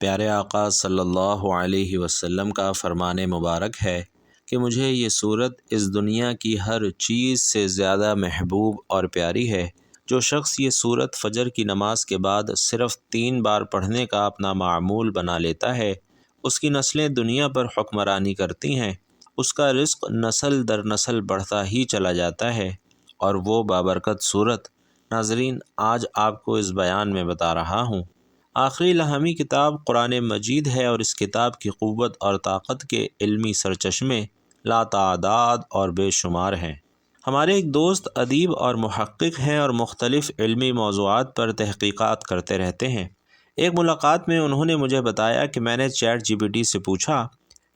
پیارے آقا صلی اللہ علیہ وسلم کا فرمان مبارک ہے کہ مجھے یہ صورت اس دنیا کی ہر چیز سے زیادہ محبوب اور پیاری ہے۔ جو شخص یہ صورت فجر کی نماز کے بعد صرف 3 بار پڑھنے کا اپنا معمول بنا لیتا ہے، اس کی نسلیں دنیا پر حکمرانی کرتی ہیں، اس کا رزق نسل در نسل بڑھتا ہی چلا جاتا ہے، اور وہ بابرکت صورت ناظرین آج آپ کو اس بیان میں بتا رہا ہوں۔ آخری الہامی کتاب قرآن مجید ہے، اور اس کتاب کی قوت اور طاقت کے علمی سرچشمے لاتعداد اور بے شمار ہیں۔ ہمارے ایک دوست ادیب اور محقق ہیں اور مختلف علمی موضوعات پر تحقیقات کرتے رہتے ہیں۔ ایک ملاقات میں انہوں نے مجھے بتایا کہ میں نے چیٹ جی پی ٹی سے پوچھا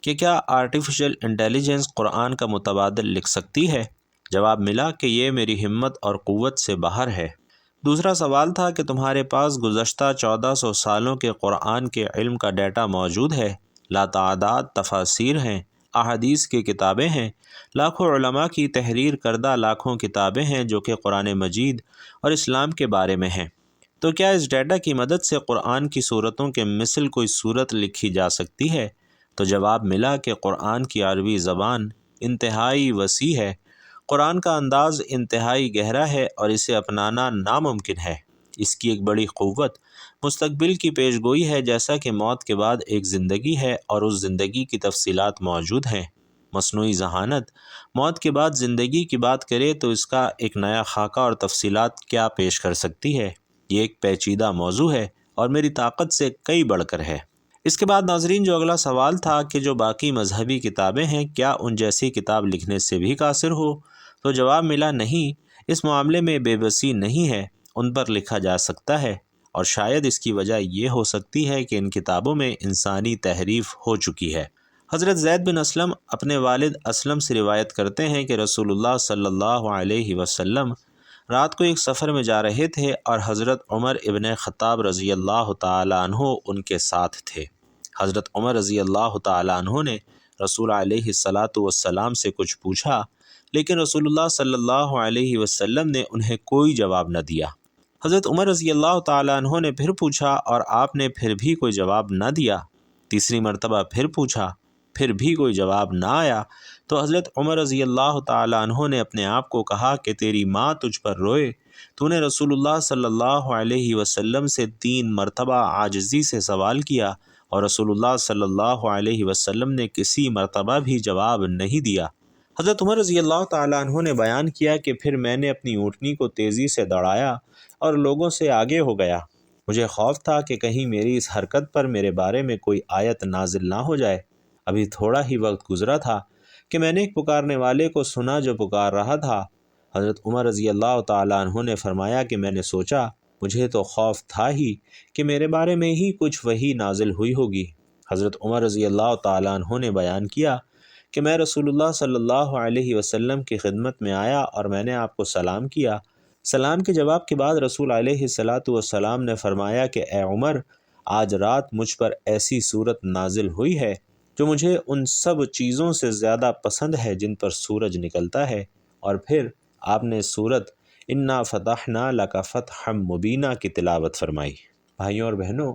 کہ کیا آرٹیفیشل انٹیلیجنس قرآن کا متبادل لکھ سکتی ہے؟ جواب ملا کہ یہ میری ہمت اور قوت سے باہر ہے۔ دوسرا سوال تھا کہ تمہارے پاس گزشتہ 1400 سالوں کے قرآن کے علم کا ڈیٹا موجود ہے، لاتعداد تفاسیر ہیں، احادیث کی کتابیں ہیں، لاکھوں علماء کی تحریر کردہ لاکھوں کتابیں ہیں جو کہ قرآن مجید اور اسلام کے بارے میں ہیں، تو کیا اس ڈیٹا کی مدد سے قرآن کی صورتوں کے مثل کوئی صورت لکھی جا سکتی ہے؟ تو جواب ملا کہ قرآن کی عربی زبان انتہائی وسیع ہے، قرآن کا انداز انتہائی گہرا ہے اور اسے اپنانا ناممکن ہے۔ اس کی ایک بڑی قوت مستقبل کی پیش گوئی ہے، جیسا کہ موت کے بعد ایک زندگی ہے اور اس زندگی کی تفصیلات موجود ہیں۔ مصنوعی ذہانت موت کے بعد زندگی کی بات کرے تو اس کا ایک نیا خاکہ اور تفصیلات کیا پیش کر سکتی ہے؟ یہ ایک پیچیدہ موضوع ہے اور میری طاقت سے کئی بڑھ کر ہے۔ اس کے بعد ناظرین جو اگلا سوال تھا کہ جو باقی مذہبی کتابیں ہیں کیا ان جیسی کتاب لکھنے سے بھی قاصر ہو؟ تو جواب ملا نہیں، اس معاملے میں بے بسی نہیں ہے، ان پر لکھا جا سکتا ہے، اور شاید اس کی وجہ یہ ہو سکتی ہے کہ ان کتابوں میں انسانی تحریف ہو چکی ہے۔ حضرت زید بن اسلم اپنے والد اسلم سے روایت کرتے ہیں کہ رسول اللہ صلی اللہ علیہ وسلم رات کو ایک سفر میں جا رہے تھے اور حضرت عمر ابن خطاب رضی اللہ تعالیٰ عنہ ان کے ساتھ تھے۔ حضرت عمر رضی اللہ تعالیٰ عنہ نے رسول علیہ السلام سے کچھ پوچھا، لیکن رسول اللہ صلی اللہ علیہ وسلم نے انہیں کوئی جواب نہ دیا۔ حضرت عمر رضی اللہ تعالیٰ عنہ نے پھر پوچھا اور آپ نے پھر بھی کوئی جواب نہ دیا۔ تیسری مرتبہ پھر پوچھا، پھر بھی کوئی جواب نہ آیا، تو حضرت عمر رضی اللہ تعالیٰ عنہ نے اپنے آپ کو کہا کہ تیری ماں تجھ پر روئے، تو نے رسول اللہ صلی اللہ علیہ وسلم سے 3 مرتبہ عاجزی سے سوال کیا اور رسول اللہ صلی اللہ علیہ وسلم نے کسی مرتبہ بھی جواب نہیں دیا۔ حضرت عمر رضی اللہ تعالیٰ عنہ نے بیان کیا کہ پھر میں نے اپنی اونٹنی کو تیزی سے دوڑایا اور لوگوں سے آگے ہو گیا۔ مجھے خوف تھا کہ کہیں میری اس حرکت پر میرے بارے میں کوئی آیت نازل نہ ہو جائے۔ ابھی تھوڑا ہی وقت گزرا تھا کہ میں نے ایک پکارنے والے کو سنا جو پکار رہا تھا۔ حضرت عمر رضی اللہ تعالیٰ عنہ نے فرمایا کہ میں نے سوچا مجھے تو خوف تھا ہی کہ میرے بارے میں ہی کچھ وحی نازل ہوئی ہوگی۔ حضرت عمر رضی اللہ تعالیٰ عنہ نے بیان کیا کہ میں رسول اللہ صلی اللہ علیہ وسلم کی خدمت میں آیا اور میں نے آپ کو سلام کیا۔ سلام کے جواب کے بعد رسول علیہ السلام نے فرمایا کہ اے عمر، آج رات مجھ پر ایسی صورت نازل ہوئی ہے جو مجھے ان سب چیزوں سے زیادہ پسند ہے جن پر سورج نکلتا ہے، اور پھر آپ نے صورت انا فتحنا لک فتحا مبینا کی تلاوت فرمائی۔ بھائیوں اور بہنوں،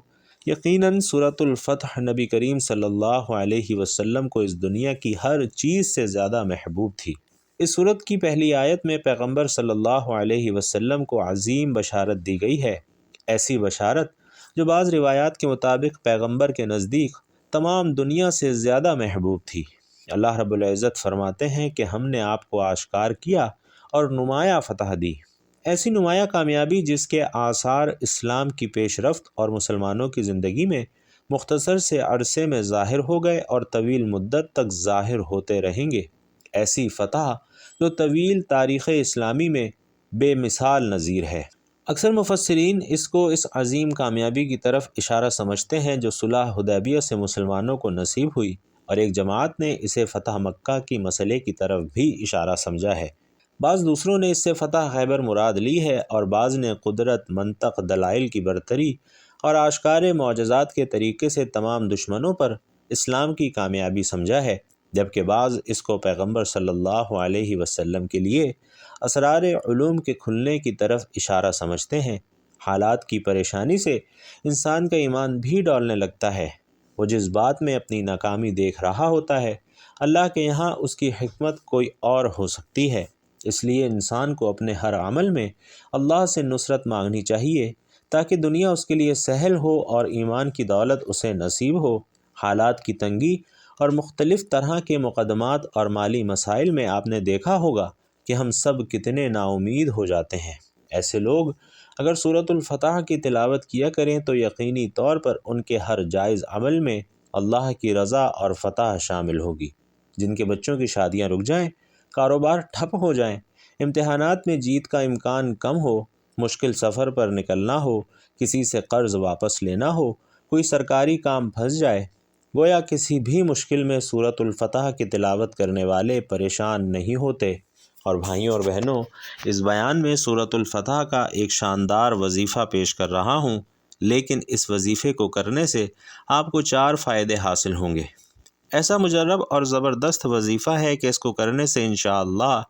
یقیناً سورۃ الفتح نبی کریم صلی اللہ علیہ وسلم کو اس دنیا کی ہر چیز سے زیادہ محبوب تھی۔ اس سورت کی پہلی آیت میں پیغمبر صلی اللہ علیہ وسلم کو عظیم بشارت دی گئی ہے، ایسی بشارت جو بعض روایات کے مطابق پیغمبر کے نزدیک تمام دنیا سے زیادہ محبوب تھی۔ اللہ رب العزت فرماتے ہیں کہ ہم نے آپ کو آشکار کیا اور نمایاں فتح دی، ایسی نمایاں کامیابی جس کے آثار اسلام کی پیش رفت اور مسلمانوں کی زندگی میں مختصر سے عرصے میں ظاہر ہو گئے اور طویل مدت تک ظاہر ہوتے رہیں گے، ایسی فتح جو طویل تاریخ اسلامی میں بے مثال نظیر ہے۔ اکثر مفسرین اس کو اس عظیم کامیابی کی طرف اشارہ سمجھتے ہیں جو صلح حدیبیہ سے مسلمانوں کو نصیب ہوئی، اور ایک جماعت نے اسے فتح مکہ کی مسئلے کی طرف بھی اشارہ سمجھا ہے۔ بعض دوسروں نے اس سے فتح خیبر مراد لی ہے، اور بعض نے قدرت، منطق، دلائل کی برتری اور آشکار معجزات کے طریقے سے تمام دشمنوں پر اسلام کی کامیابی سمجھا ہے، جبکہ بعض اس کو پیغمبر صلی اللہ علیہ وسلم کے لیے اسرار علوم کے کھلنے کی طرف اشارہ سمجھتے ہیں، حالات کی پریشانی سے انسان کا ایمان بھی ڈولنے لگتا ہے۔ وہ جس بات میں اپنی ناکامی دیکھ رہا ہوتا ہے، اللہ کے یہاں اس کی حکمت کوئی اور ہو سکتی ہے۔ اس لیے انسان کو اپنے ہر عمل میں اللہ سے نصرت مانگنی چاہیے تاکہ دنیا اس کے لیے سہل ہو اور ایمان کی دولت اسے نصیب ہو۔ حالات کی تنگی اور مختلف طرح کے مقدمات اور مالی مسائل میں آپ نے دیکھا ہوگا کہ ہم سب کتنے نا امید ہو جاتے ہیں۔ ایسے لوگ اگر سورۃ الفتح کی تلاوت کیا کریں تو یقینی طور پر ان کے ہر جائز عمل میں اللہ کی رضا اور فتح شامل ہوگی۔ جن کے بچوں کی شادیاں رک جائیں، کاروبار ٹھپ ہو جائیں، امتحانات میں جیت کا امکان کم ہو، مشکل سفر پر نکلنا ہو، کسی سے قرض واپس لینا ہو، کوئی سرکاری کام پھنس جائے، گویا کسی بھی مشکل میں سورۃ الفتح کی تلاوت کرنے والے پریشان نہیں ہوتے۔ اور بھائیوں اور بہنوں، اس بیان میں سورۃ الفتح کا ایک شاندار وظیفہ پیش کر رہا ہوں، لیکن اس وظیفے کو کرنے سے آپ کو 4 فائدے حاصل ہوں گے۔ ایسا مجرب اور زبردست وظیفہ ہے کہ اس کو کرنے سے انشاءاللہ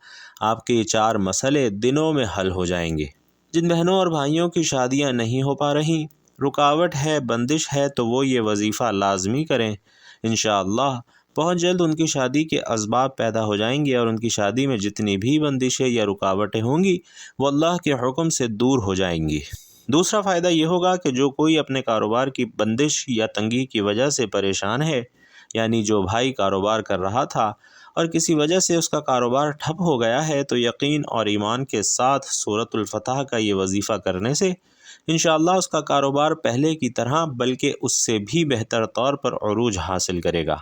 آپ کے یہ 4 مسئلے دنوں میں حل ہو جائیں گے۔ جن بہنوں اور بھائیوں کی شادیاں نہیں ہو پا رہی، رکاوٹ ہے، بندش ہے، تو وہ یہ وظیفہ لازمی کریں۔ انشاءاللہ بہت جلد ان کی شادی کے اسباب پیدا ہو جائیں گے اور ان کی شادی میں جتنی بھی بندشیں یا رکاوٹیں ہوں گی وہ اللہ کے حکم سے دور ہو جائیں گی۔ دوسرا فائدہ یہ ہوگا کہ جو کوئی اپنے کاروبار کی بندش یا تنگی کی وجہ سے پریشان ہے، یعنی جو بھائی کاروبار کر رہا تھا اور کسی وجہ سے اس کا کاروبار ٹھپ ہو گیا ہے، تو یقین اور ایمان کے ساتھ سورۃ الفتح کا یہ وظیفہ کرنے سے انشاءاللہ اس کا کاروبار پہلے کی طرح بلکہ اس سے بھی بہتر طور پر عروج حاصل کرے گا۔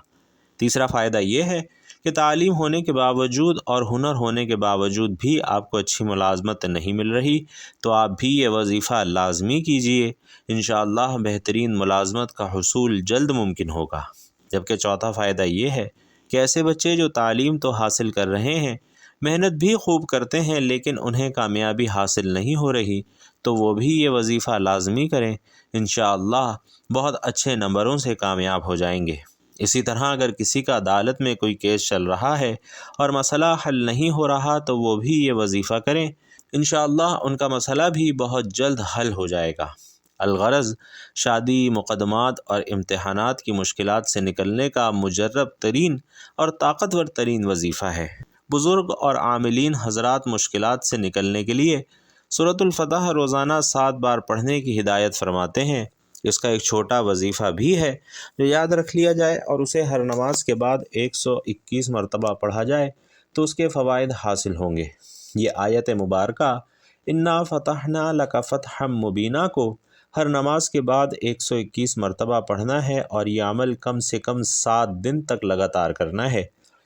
تیسرا فائدہ یہ ہے کہ تعلیم ہونے کے باوجود اور ہنر ہونے کے باوجود بھی آپ کو اچھی ملازمت نہیں مل رہی، تو آپ بھی یہ وظیفہ لازمی کیجئے، انشاءاللہ بہترین ملازمت کا حصول جلد ممکن ہوگا۔ جبکہ چوتھا فائدہ یہ ہے کہ ایسے بچے جو تعلیم تو حاصل کر رہے ہیں، محنت بھی خوب کرتے ہیں، لیکن انہیں کامیابی حاصل نہیں ہو رہی، تو وہ بھی یہ وظیفہ لازمی کریں، انشاءاللہ بہت اچھے نمبروں سے کامیاب ہو جائیں گے۔ اسی طرح اگر کسی کا عدالت میں کوئی کیس چل رہا ہے اور مسئلہ حل نہیں ہو رہا، تو وہ بھی یہ وظیفہ کریں، انشاءاللہ ان کا مسئلہ بھی بہت جلد حل ہو جائے گا۔ الغرض شادی، مقدمات اور امتحانات کی مشکلات سے نکلنے کا مجرب ترین اور طاقتور ترین وظیفہ ہے۔ بزرگ اور عاملین حضرات مشکلات سے نکلنے کے لیے سورۃ الفتح روزانہ 7 بار پڑھنے کی ہدایت فرماتے ہیں۔ اس کا ایک چھوٹا وظیفہ بھی ہے جو یاد رکھ لیا جائے اور اسے ہر نماز کے بعد 121 مرتبہ پڑھا جائے تو اس کے فوائد حاصل ہوں گے۔ یہ آیت مبارکہ انا فتحنا لک فتحا مبینا کو ہر نماز کے بعد 121 مرتبہ پڑھنا ہے اور یہ عمل کم سے کم 7 دن تک لگاتار کرنا ہے۔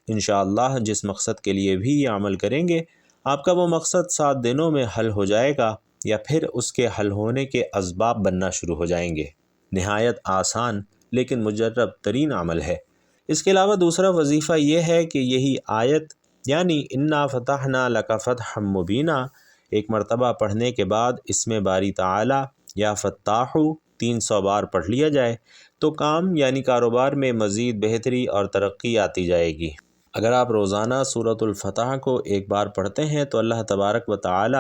انشاءاللہ جس مقصد کے لیے بھی یہ عمل کریں گے، آپ کا وہ مقصد 7 دنوں میں حل ہو جائے گا یا پھر اس کے حل ہونے کے اسباب بننا شروع ہو جائیں گے۔ نہایت آسان لیکن مجرب ترین عمل ہے۔ اس کے علاوہ دوسرا وظیفہ یہ ہے کہ یہی آیت یعنی انا فتحنا لک فتحا مبینا ایک مرتبہ پڑھنے کے بعد اس میں باری تعالی یا فتاحو 300 بار پڑھ لیا جائے تو کام یعنی کاروبار میں مزید بہتری اور ترقی آتی جائے گی۔ اگر آپ روزانہ سورۃ الفتح کو ایک بار پڑھتے ہیں تو اللہ تبارک و تعالی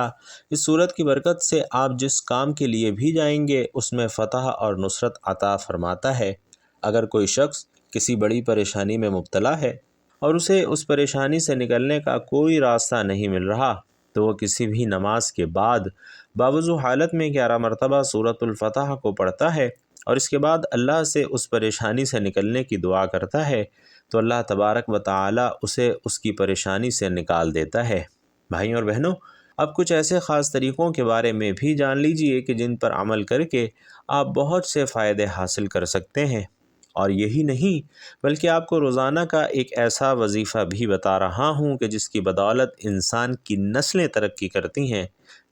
اس سورت کی برکت سے آپ جس کام کے لیے بھی جائیں گے اس میں فتح اور نصرت عطا فرماتا ہے۔ اگر کوئی شخص کسی بڑی پریشانی میں مبتلا ہے اور اسے اس پریشانی سے نکلنے کا کوئی راستہ نہیں مل رہا، تو وہ کسی بھی نماز کے بعد باوضو حالت میں 11 مرتبہ سورۃ الفتح کو پڑھتا ہے اور اس کے بعد اللہ سے اس پریشانی سے نکلنے کی دعا کرتا ہے، تو اللہ تبارک و تعالی اسے اس کی پریشانی سے نکال دیتا ہے۔ بھائیوں اور بہنوں، اب کچھ ایسے خاص طریقوں کے بارے میں بھی جان لیجئے کہ جن پر عمل کر کے آپ بہت سے فائدے حاصل کر سکتے ہیں۔ اور یہی نہیں بلکہ آپ کو روزانہ کا ایک ایسا وظیفہ بھی بتا رہا ہوں کہ جس کی بدولت انسان کی نسلیں ترقی کرتی ہیں،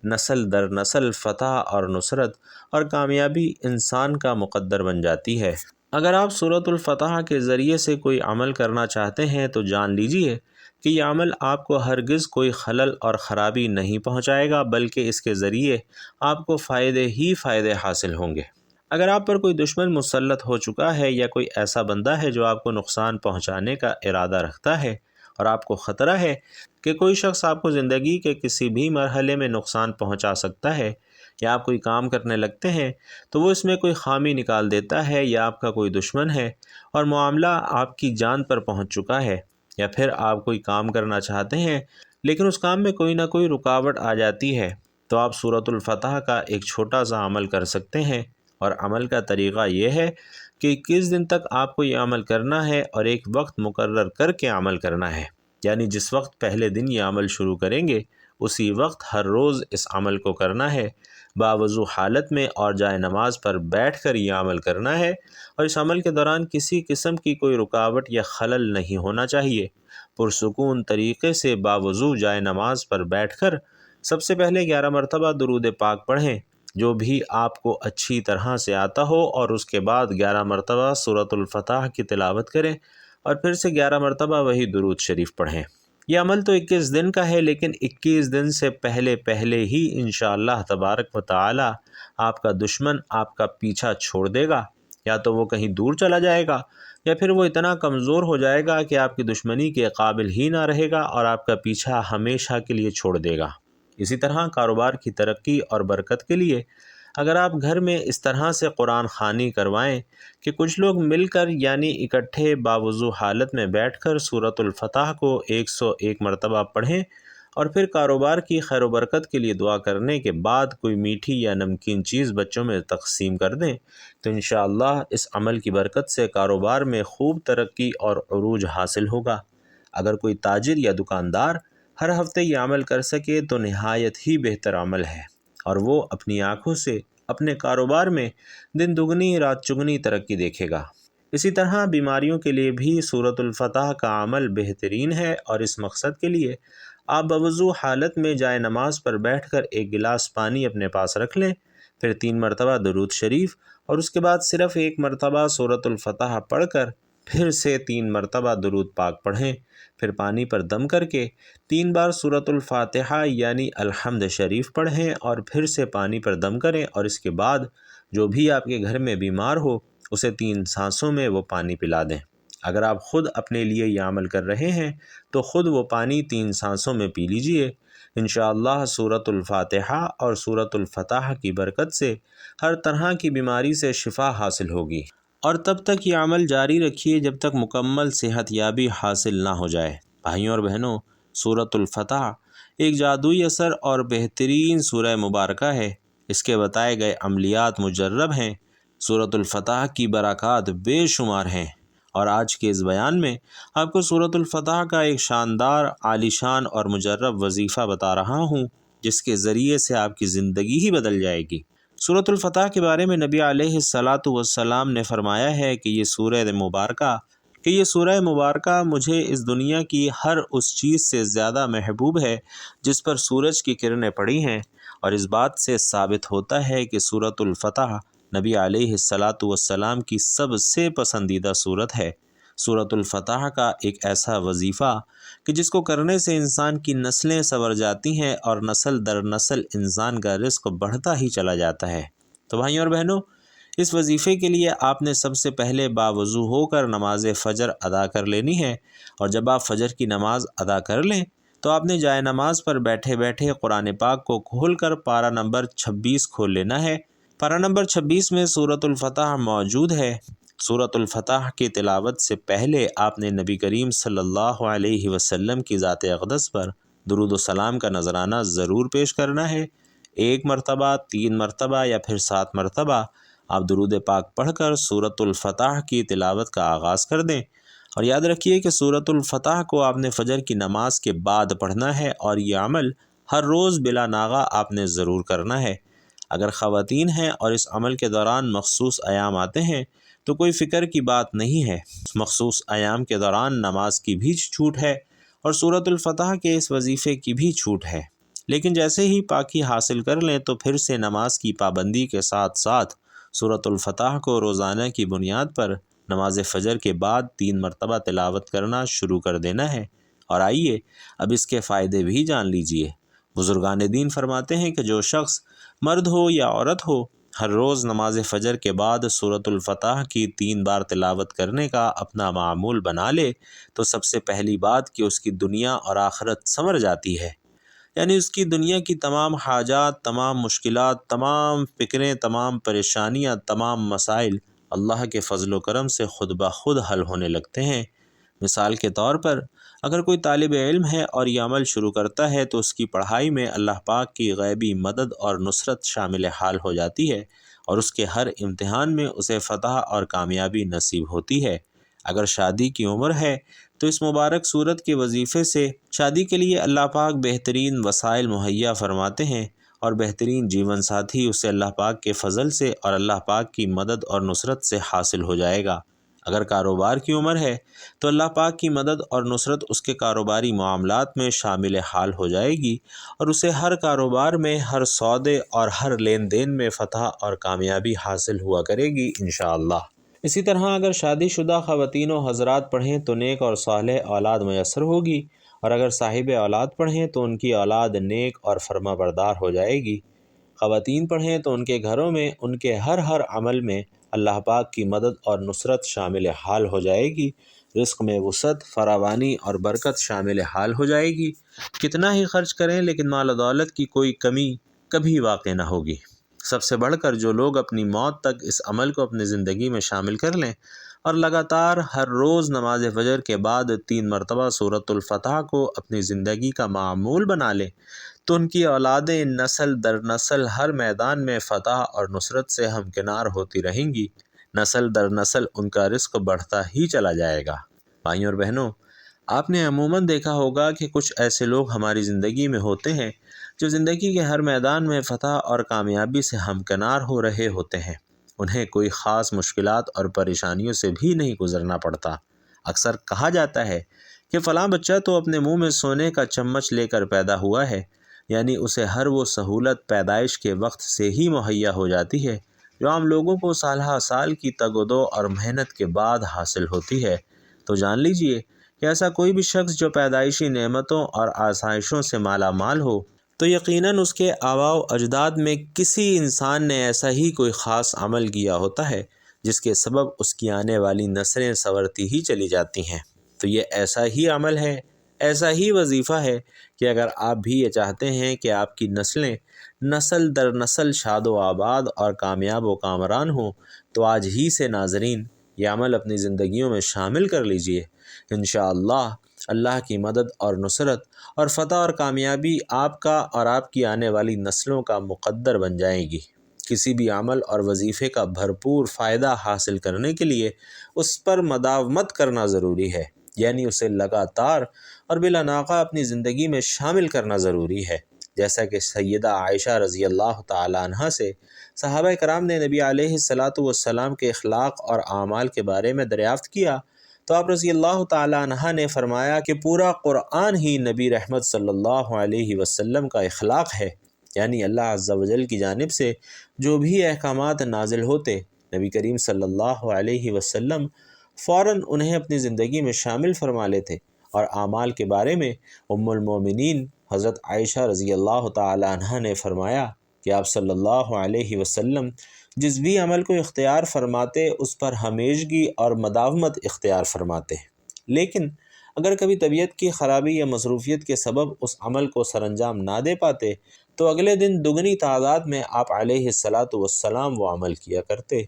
نسل در نسل فتح اور نصرت اور کامیابی انسان کا مقدر بن جاتی ہے۔ اگر آپ سورۃ الفتح کے ذریعے سے کوئی عمل کرنا چاہتے ہیں تو جان لیجئے کہ یہ عمل آپ کو ہرگز کوئی خلل اور خرابی نہیں پہنچائے گا، بلکہ اس کے ذریعے آپ کو فائدے ہی فائدے حاصل ہوں گے۔ اگر آپ پر کوئی دشمن مسلط ہو چکا ہے یا کوئی ایسا بندہ ہے جو آپ کو نقصان پہنچانے کا ارادہ رکھتا ہے اور آپ کو خطرہ ہے کہ کوئی شخص آپ کو زندگی کے کسی بھی مرحلے میں نقصان پہنچا سکتا ہے یا آپ کوئی کام کرنے لگتے ہیں تو وہ اس میں کوئی خامی نکال دیتا ہے، یا آپ کا کوئی دشمن ہے اور معاملہ آپ کی جان پر پہنچ چکا ہے، یا پھر آپ کوئی کام کرنا چاہتے ہیں لیکن اس کام میں کوئی نہ کوئی رکاوٹ آ جاتی ہے، تو آپ سورۃ الفتح کا ایک چھوٹا سا عمل کر سکتے ہیں۔ اور عمل کا طریقہ یہ ہے کہ کس دن تک آپ کو یہ عمل کرنا ہے، اور ایک وقت مقرر کر کے عمل کرنا ہے، یعنی جس وقت پہلے دن یہ عمل شروع کریں گے اسی وقت ہر روز اس عمل کو کرنا ہے، باوضو حالت میں اور جائے نماز پر بیٹھ کر یہ عمل کرنا ہے، اور اس عمل کے دوران کسی قسم کی کوئی رکاوٹ یا خلل نہیں ہونا چاہیے۔ پرسکون طریقے سے باوضو جائے نماز پر بیٹھ کر سب سے پہلے 11 مرتبہ درود پاک پڑھیں جو بھی آپ کو اچھی طرح سے آتا ہو، اور اس کے بعد 11 مرتبہ سورۃ الفتح کی تلاوت کریں، اور پھر سے 11 مرتبہ وہی درود شریف پڑھیں۔ یہ عمل تو 21 دن کا ہے، لیکن 21 دن سے پہلے ہی انشاءاللہ تبارک و تعالی آپ کا دشمن آپ کا پیچھا چھوڑ دے گا، یا تو وہ کہیں دور چلا جائے گا، یا پھر وہ اتنا کمزور ہو جائے گا کہ آپ کی دشمنی کے قابل ہی نہ رہے گا اور آپ کا پیچھا ہمیشہ کے لیے چھوڑ دے گا۔ اسی طرح کاروبار کی ترقی اور برکت کے لیے اگر آپ گھر میں اس طرح سے قرآن خوانی کروائیں کہ کچھ لوگ مل کر یعنی اکٹھے باوضو حالت میں بیٹھ کر سورۃ الفتح کو 101 مرتبہ پڑھیں، اور پھر کاروبار کی خیر و برکت کے لیے دعا کرنے کے بعد کوئی میٹھی یا نمکین چیز بچوں میں تقسیم کر دیں، تو انشاءاللہ اس عمل کی برکت سے کاروبار میں خوب ترقی اور عروج حاصل ہوگا۔ اگر کوئی تاجر یا دکاندار ہر ہفتے یہ عمل کر سکے تو نہایت ہی بہتر عمل ہے، اور وہ اپنی آنکھوں سے اپنے کاروبار میں دن دگنی رات چگنی ترقی دیکھے گا۔ اسی طرح بیماریوں کے لیے بھی سورۃ الفتح کا عمل بہترین ہے، اور اس مقصد کے لیے آپ بوضو حالت میں جائے نماز پر بیٹھ کر ایک گلاس پانی اپنے پاس رکھ لیں، پھر 3 مرتبہ درود شریف، اور اس کے بعد صرف 1 مرتبہ سورۃ الفتح پڑھ کر پھر سے 3 مرتبہ درود پاک پڑھیں، پھر پانی پر دم کر کے 3 بار سورۃ الفاتحہ یعنی الحمد شریف پڑھیں، اور پھر سے پانی پر دم کریں، اور اس کے بعد جو بھی آپ کے گھر میں بیمار ہو اسے 3 سانسوں میں وہ پانی پلا دیں۔ اگر آپ خود اپنے لیے یہ عمل کر رہے ہیں تو خود وہ پانی 3 سانسوں میں پی لیجئے۔ انشاءاللہ سورۃ الفاتحہ اور سورۃ الفتح کی برکت سے ہر طرح کی بیماری سے شفا حاصل ہوگی، اور تب تک یہ عمل جاری رکھیے جب تک مکمل صحت یابی حاصل نہ ہو جائے۔ بھائیوں اور بہنوں، سورۃ الفتح ایک جادوئی اثر اور بہترین سورہ مبارکہ ہے۔ اس کے بتائے گئے عملیات مجرب ہیں۔ سورۃ الفتح کی برکات بے شمار ہیں، اور آج کے اس بیان میں آپ کو سورۃ الفتح کا ایک شاندار، عالیشان اور مجرب وظیفہ بتا رہا ہوں جس کے ذریعے سے آپ کی زندگی ہی بدل جائے گی۔ سورۃ الفتح کے بارے میں نبی علیہ الصلاۃ والسلام نے فرمایا ہے کہ یہ سورہ مبارکہ مجھے اس دنیا کی ہر اس چیز سے زیادہ محبوب ہے جس پر سورج کی کرنیں پڑی ہیں، اور اس بات سے ثابت ہوتا ہے کہ سورۃ الفتح نبی علیہ الصلاۃ والسلام کی سب سے پسندیدہ سورت ہے۔ سورۃ الفتح کا ایک ایسا وظیفہ کہ جس کو کرنے سے انسان کی نسلیں سنور جاتی ہیں، اور نسل در نسل انسان کا رزق بڑھتا ہی چلا جاتا ہے۔ تو بھائیوں اور بہنوں، اس وظیفے کے لیے آپ نے سب سے پہلے باوضو ہو کر نماز فجر ادا کر لینی ہے، اور جب آپ فجر کی نماز ادا کر لیں تو آپ نے جائے نماز پر بیٹھے بیٹھے قرآن پاک کو کھول کر پارہ نمبر 26 کھول لینا ہے۔ پارہ نمبر 26 میں سورۃ الفتح موجود ہے۔ سورۃ الفتح کی تلاوت سے پہلے آپ نے نبی کریم صلی اللہ علیہ وسلم کی ذات اقدس پر درود و سلام کا نذرانہ ضرور پیش کرنا ہے۔ 1 مرتبہ، 3 مرتبہ یا پھر 7 مرتبہ آپ درود پاک پڑھ کر سورۃ الفتح کی تلاوت کا آغاز کر دیں، اور یاد رکھیے کہ سورۃ الفتح کو آپ نے فجر کی نماز کے بعد پڑھنا ہے، اور یہ عمل ہر روز بلا ناغہ آپ نے ضرور کرنا ہے۔ اگر خواتین ہیں اور اس عمل کے دوران مخصوص ایام آتے ہیں تو کوئی فکر کی بات نہیں ہے، مخصوص ایام کے دوران نماز کی بھی چھوٹ ہے اور سورۃ الفتح کے اس وظیفے کی بھی چھوٹ ہے، لیکن جیسے ہی پاکی حاصل کر لیں تو پھر سے نماز کی پابندی کے ساتھ ساتھ سورۃ الفتح کو روزانہ کی بنیاد پر نماز فجر کے بعد 3 مرتبہ تلاوت کرنا شروع کر دینا ہے۔ اور آئیے اب اس کے فائدے بھی جان لیجئے۔ بزرگان دین فرماتے ہیں کہ جو شخص مرد ہو یا عورت ہو ہر روز نماز فجر کے بعد سورۃ الفتح کی 3 بار تلاوت کرنے کا اپنا معمول بنا لے تو سب سے پہلی بات کہ اس کی دنیا اور آخرت سنور جاتی ہے۔ یعنی اس کی دنیا کی تمام حاجات، تمام مشکلات، تمام فکریں، تمام پریشانیاں، تمام مسائل اللہ کے فضل و کرم سے خود بخود حل ہونے لگتے ہیں۔ مثال کے طور پر اگر کوئی طالب علم ہے اور یہ عمل شروع کرتا ہے تو اس کی پڑھائی میں اللہ پاک کی غیبی مدد اور نصرت شامل حال ہو جاتی ہے، اور اس کے ہر امتحان میں اسے فتح اور کامیابی نصیب ہوتی ہے۔ اگر شادی کی عمر ہے تو اس مبارک صورت کے وظیفے سے شادی کے لیے اللہ پاک بہترین وسائل مہیا فرماتے ہیں، اور بہترین جیون ساتھی اسے اللہ پاک کے فضل سے اور اللہ پاک کی مدد اور نصرت سے حاصل ہو جائے گا۔ اگر کاروبار کی عمر ہے تو اللہ پاک کی مدد اور نصرت اس کے کاروباری معاملات میں شامل حال ہو جائے گی، اور اسے ہر کاروبار میں، ہر سودے اور ہر لین دین میں فتح اور کامیابی حاصل ہوا کرے گی انشاءاللہ۔ اسی طرح اگر شادی شدہ خواتین و حضرات پڑھیں تو نیک اور صالح اولاد میسر ہوگی، اور اگر صاحب اولاد پڑھیں تو ان کی اولاد نیک اور فرما بردار ہو جائے گی۔ خواتین پڑھیں تو ان کے گھروں میں ان کے ہر عمل میں اللہ پاک کی مدد اور نصرت شامل حال ہو جائے گی، رزق میں وسعت، فراوانی اور برکت شامل حال ہو جائے گی۔ کتنا ہی خرچ کریں لیکن مال و دولت کی کوئی کمی کبھی واقع نہ ہوگی۔ سب سے بڑھ کر جو لوگ اپنی موت تک اس عمل کو اپنی زندگی میں شامل کر لیں اور لگاتار ہر روز نماز فجر کے بعد 3 مرتبہ سورۃ الفتح کو اپنی زندگی کا معمول بنا لیں تو ان کی اولادیں نسل در نسل ہر میدان میں فتح اور نصرت سے ہمکنار ہوتی رہیں گی، نسل در نسل ان کا رزق بڑھتا ہی چلا جائے گا۔ بھائیوں اور بہنوں، آپ نے عموماً دیکھا ہوگا کہ کچھ ایسے لوگ ہماری زندگی میں ہوتے ہیں جو زندگی کے ہر میدان میں فتح اور کامیابی سے ہمکنار ہو رہے ہوتے ہیں۔ انہیں کوئی خاص مشکلات اور پریشانیوں سے بھی نہیں گزرنا پڑتا۔ اکثر کہا جاتا ہے کہ فلاں بچہ تو اپنے منہ میں سونے کا چمچ لے کر پیدا ہوا ہے، یعنی اسے ہر وہ سہولت پیدائش کے وقت سے ہی مہیا ہو جاتی ہے جو عام لوگوں کو سالہ سال کی تگ و دو اور محنت کے بعد حاصل ہوتی ہے۔ تو جان لیجئے کہ ایسا کوئی بھی شخص جو پیدائشی نعمتوں اور آسائشوں سے مالا مال ہو تو یقیناً اس کے آباء و اجداد میں کسی انسان نے ایسا ہی کوئی خاص عمل کیا ہوتا ہے جس کے سبب اس کی آنے والی نسلیں سنورتی ہی چلی جاتی ہیں۔ تو یہ ایسا ہی عمل ہے، ایسا ہی وظیفہ ہے کہ اگر آپ بھی یہ چاہتے ہیں کہ آپ کی نسلیں نسل در نسل شاد و آباد اور کامیاب و کامران ہوں تو آج ہی سے ناظرین یہ عمل اپنی زندگیوں میں شامل کر لیجئے۔ انشاءاللہ اللہ کی مدد اور نصرت اور فتح اور کامیابی آپ کا اور آپ کی آنے والی نسلوں کا مقدر بن جائے گی۔ کسی بھی عمل اور وظیفے کا بھرپور فائدہ حاصل کرنے کے لیے اس پر مداومت کرنا ضروری ہے، یعنی اسے لگاتار اور بلا ناغہ اپنی زندگی میں شامل کرنا ضروری ہے۔ جیسا کہ سیدہ عائشہ رضی اللہ تعالی عنہ سے صحابہ کرام نے نبی علیہ السلام کے اخلاق اور اعمال کے بارے میں دریافت کیا تو آپ رضی اللہ تعالی عنہ نے فرمایا کہ پورا قرآن ہی نبی رحمت صلی اللہ علیہ وسلم کا اخلاق ہے، یعنی اللہ عز و جل کی جانب سے جو بھی احکامات نازل ہوتے نبی کریم صلی اللہ علیہ وسلم فوراً انہیں اپنی زندگی میں شامل فرما لیتے، اور اعمال کے بارے میں ام المومنین حضرت عائشہ رضی اللہ تعالی عنہ نے فرمایا کہ آپ صلی اللہ علیہ وسلم جس بھی عمل کو اختیار فرماتے اس پر ہمیشگی اور مداومت اختیار فرماتے، لیکن اگر کبھی طبیعت کی خرابی یا مصروفیت کے سبب اس عمل کو سر انجام نہ دے پاتے تو اگلے دن دگنی تعداد میں آپ علیہ السلام وہ عمل کیا کرتے،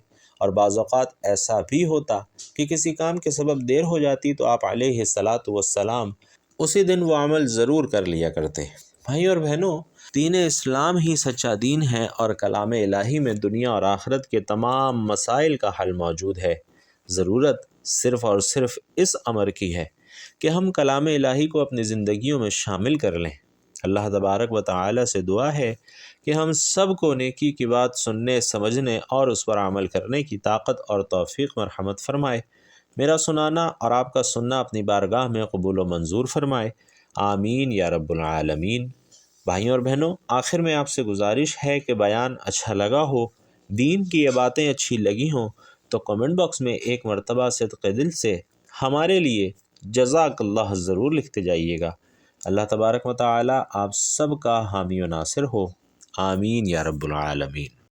اور بعض اوقات ایسا بھی ہوتا کہ کسی کام کے سبب دیر ہو جاتی تو آپ علیہ السلام اسی دن وہ عمل ضرور کر لیا کرتے۔ بھائی اور بہنوں، دین اسلام ہی سچا دین ہے، اور کلام الہی میں دنیا اور آخرت کے تمام مسائل کا حل موجود ہے۔ ضرورت صرف اور صرف اس امر کی ہے کہ ہم کلام الہی کو اپنی زندگیوں میں شامل کر لیں۔ اللہ تبارک و تعالی سے دعا ہے کہ ہم سب کو نیکی کی بات سننے، سمجھنے اور اس پر عمل کرنے کی طاقت اور توفیق مرحمت فرمائے۔ میرا سنانا اور آپ کا سننا اپنی بارگاہ میں قبول و منظور فرمائے، آمین یا رب العالمین۔ بھائیوں اور بہنوں، آخر میں آپ سے گزارش ہے کہ بیان اچھا لگا ہو، دین کی یہ باتیں اچھی لگی ہوں تو کمنٹ باکس میں ایک مرتبہ صدق دل سے ہمارے لیے جزاک اللہ ضرور لکھتے جائیے گا۔ اللہ تبارک و تعالی آپ سب کا حامی و ناصر ہو، آمین یا رب العالمین۔